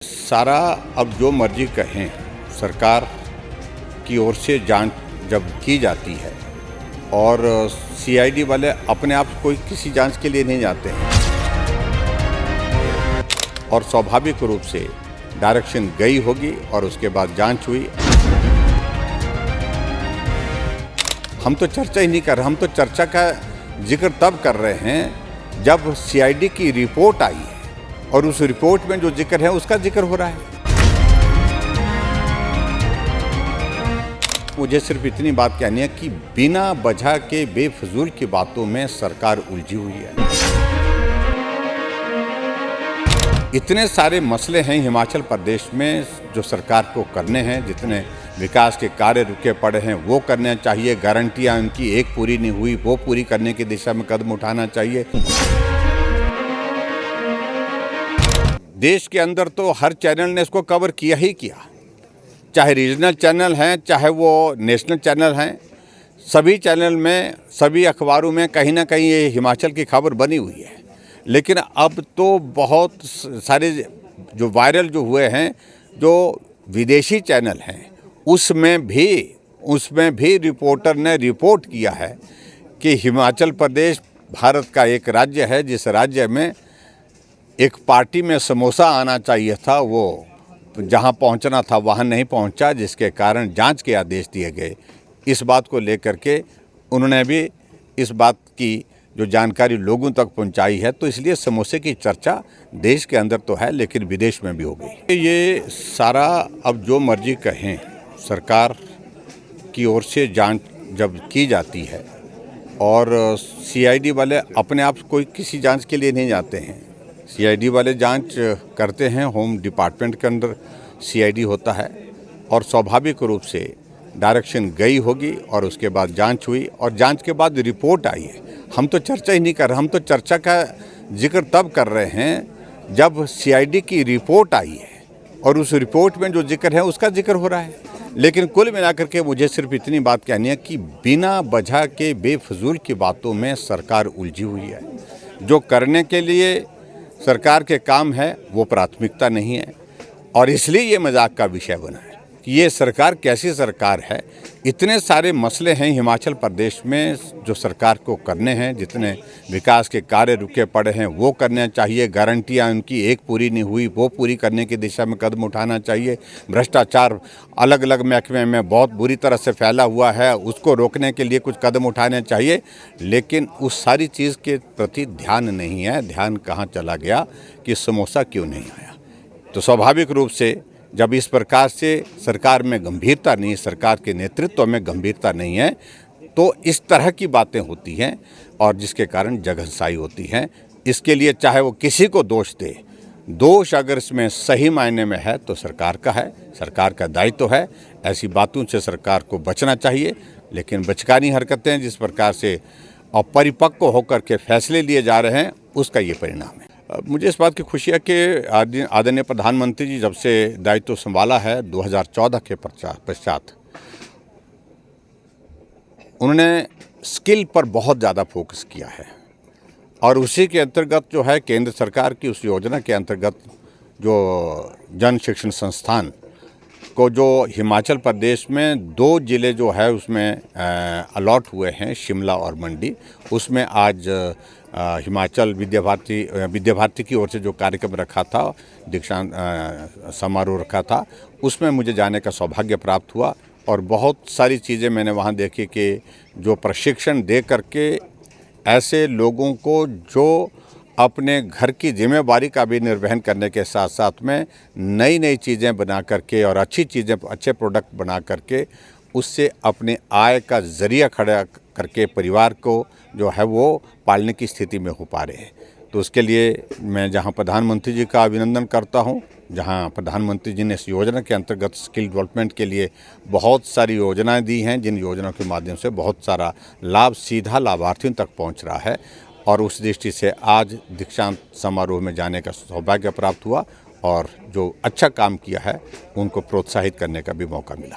सारा अब जो मर्जी कहें, सरकार की ओर से जांच जब की जाती है और सीआईडी वाले अपने आप कोई किसी जांच के लिए नहीं जाते हैं और स्वाभाविक रूप से डायरेक्शन गई होगी और उसके बाद जांच हुई। हम तो चर्चा ही नहीं कर रहे, हम तो चर्चा का जिक्र तब कर रहे हैं जब सीआईडी की रिपोर्ट आई है और उस रिपोर्ट में जो जिक्र है उसका जिक्र हो रहा है। मुझे सिर्फ इतनी बात कहनी है कि बिना वजह के बेफजूल की बातों में सरकार उलझी हुई है। इतने सारे मसले हैं हिमाचल प्रदेश में जो सरकार को करने हैं, जितने विकास के कार्य रुके पड़े हैं वो करने चाहिए। गारंटियां उनकी एक पूरी नहीं हुई, वो पूरी करने की दिशा में कदम उठाना चाहिए। देश के अंदर तो हर चैनल ने इसको कवर किया ही किया, चाहे रीजनल चैनल हैं चाहे वो नेशनल चैनल हैं। सभी चैनल में, सभी अखबारों में कहीं ना कहीं ये हिमाचल की खबर बनी हुई है। लेकिन अब तो बहुत सारे जो वायरल जो हुए हैं, जो विदेशी चैनल हैं, उसमें भी रिपोर्टर ने रिपोर्ट किया है कि हिमाचल प्रदेश भारत का एक राज्य है जिस राज्य में एक पार्टी में समोसा आना चाहिए था, वो जहां पहुंचना था वहां नहीं पहुंचा, जिसके कारण जांच के आदेश दिए गए। इस बात को लेकर के उन्होंने भी इस बात की जो जानकारी लोगों तक पहुंचाई है, तो इसलिए समोसे की चर्चा देश के अंदर तो है लेकिन विदेश में भी हो गई। ये सारा अब जो मर्जी कहें, सरकार की ओर से जांच जब की जाती है और सीआईडी वाले अपने आप कोई किसी जांच के लिए नहीं जाते हैं। सीआईडी वाले जांच करते हैं, होम डिपार्टमेंट के अंदर सीआईडी होता है और स्वाभाविक रूप से डायरेक्शन गई होगी और उसके बाद जांच हुई और जांच के बाद रिपोर्ट आई है। हम तो चर्चा ही नहीं कर रहे, हम तो चर्चा का जिक्र तब कर रहे हैं जब सीआईडी की रिपोर्ट आई है और उस रिपोर्ट में जो जिक्र है उसका जिक्र हो रहा है। लेकिन कुल मिलाकर के मुझे सिर्फ इतनी बात कहनी है कि बिना वजह के बेफजूल की बातों में सरकार उलझी हुई है। जो करने के लिए सरकार के काम है वो प्राथमिकता नहीं है और इसलिए ये मजाक का विषय बना है कि ये सरकार कैसी सरकार है। इतने सारे मसले हैं हिमाचल प्रदेश में जो सरकार को करने हैं, जितने विकास के कार्य रुके पड़े हैं वो करने चाहिए। गारंटियां उनकी एक पूरी नहीं हुई, वो पूरी करने की दिशा में कदम उठाना चाहिए। भ्रष्टाचार अलग अलग महकमे में बहुत बुरी तरह से फैला हुआ है, उसको रोकने के लिए कुछ कदम उठाने चाहिए। लेकिन उस सारी चीज़ के प्रति ध्यान नहीं है। ध्यान कहाँ चला गया कि समोसा क्यों नहीं आया। तो स्वाभाविक रूप से जब इस प्रकार से सरकार में गंभीरता नहीं, सरकार के नेतृत्व में गंभीरता नहीं है, तो इस तरह की बातें होती हैं और जिसके कारण जगहंसाई होती हैं। इसके लिए चाहे वो किसी को दोष दे, दोष अगर इसमें सही मायने में है तो सरकार का है, सरकार का दायित्व है। ऐसी बातों से सरकार को बचना चाहिए। लेकिन बचकानी हरकतें जिस प्रकार से अपरिपक्व होकर के फैसले लिए जा रहे हैं, उसका ये परिणाम है। मुझे इस बात की खुशी है कि आदरणीय प्रधानमंत्री जी जब से दायित्व संभाला है 2014 के पश्चात, उन्होंने स्किल पर बहुत ज़्यादा फोकस किया है और उसी के अंतर्गत जो है केंद्र सरकार की उस योजना के अंतर्गत जो जन शिक्षण संस्थान को जो हिमाचल प्रदेश में 2 ज़िले जो है उसमें अलॉट हुए हैं, शिमला और मंडी, उसमें आज हिमाचल विद्या भारती की ओर से जो कार्यक्रम रखा था, दीक्षांत समारोह रखा था, उसमें मुझे जाने का सौभाग्य प्राप्त हुआ और बहुत सारी चीज़ें मैंने वहाँ देखी कि जो प्रशिक्षण दे करके ऐसे लोगों को जो अपने घर की जिम्मेवारी का भी निर्वहन करने के साथ साथ में नई नई चीज़ें बना करके और अच्छी चीज़ें, अच्छे प्रोडक्ट बना करके उससे अपने आय का ज़रिया खड़ा करके परिवार को जो है वो पालने की स्थिति में हो पा रहे हैं। तो उसके लिए मैं जहां प्रधानमंत्री जी का अभिनंदन करता हूं, जहां प्रधानमंत्री जी ने इस योजना के अंतर्गत स्किल डेवलपमेंट के लिए बहुत सारी योजनाएं दी हैं, जिन योजनाओं के माध्यम से बहुत सारा लाभ सीधा लाभार्थियों तक पहुंच रहा है और उस दृष्टि से आज दीक्षांत समारोह में जाने का सौभाग्य प्राप्त हुआ और जो अच्छा काम किया है उनको प्रोत्साहित करने का भी मौका मिला।